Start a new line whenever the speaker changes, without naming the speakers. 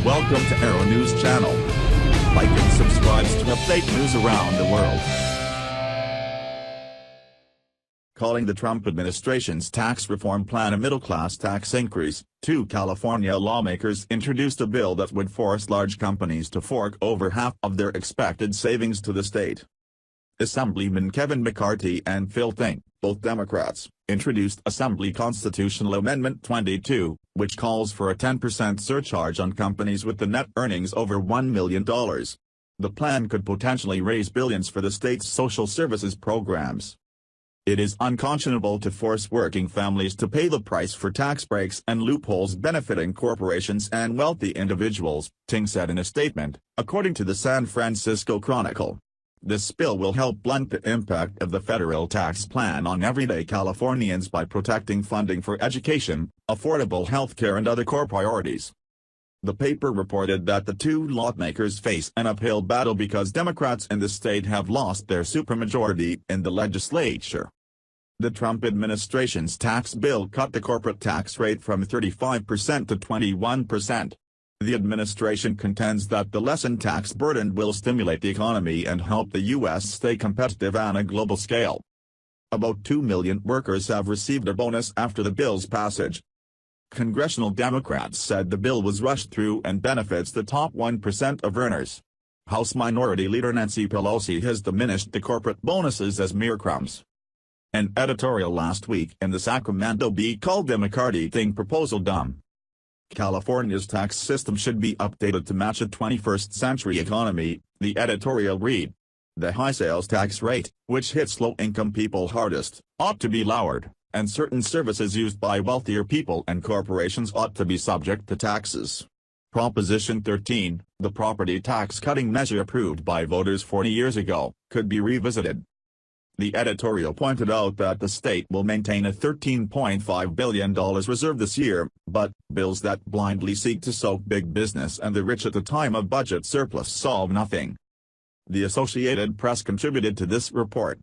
Welcome to Arrow News Channel. Like and subscribe to update news around the world. Calling the Trump administration's tax reform plan a middle-class tax increase, two California lawmakers introduced a bill that would force large companies to fork over half of their expected savings to the state. Assemblyman Kevin McCarthy and Phil Think, both Democrats, introduced Assembly Constitutional Amendment 22, which calls for a 10% surcharge on companies with the net earnings over $1 million. The plan could potentially raise billions for the state's social services programs. It is unconscionable to force working families to pay the price for tax breaks and loopholes benefiting corporations and wealthy individuals, Ting said in a statement, according to the San Francisco Chronicle. This bill will help blunt the impact of the federal tax plan on everyday Californians by protecting funding for education, affordable health care and other core priorities. The paper reported that the two lawmakers face an uphill battle because Democrats in the state have lost their supermajority in the legislature. The Trump administration's tax bill cut the corporate tax rate from 35% to 21%. The administration contends that the lessened tax burden will stimulate the economy and help the U.S. stay competitive on a global scale. About 2 million workers have received a bonus after the bill's passage. Congressional Democrats said the bill was rushed through and benefits the top 1% of earners. House Minority Leader Nancy Pelosi has diminished the corporate bonuses as mere crumbs. An editorial last week in the Sacramento Bee called the McCarthy-Think proposal dumb. California's tax system should be updated to match a 21st century economy, the editorial read. The high sales tax rate, which hits low-income people hardest, ought to be lowered, and certain services used by wealthier people and corporations ought to be subject to taxes. Proposition 13, the property tax cutting measure approved by voters 40 years ago, could be revisited. The editorial pointed out that the state will maintain a $13.5 billion reserve this year, but bills that blindly seek to soak big business and the rich at the time of budget surplus solve nothing. The Associated Press contributed to this report.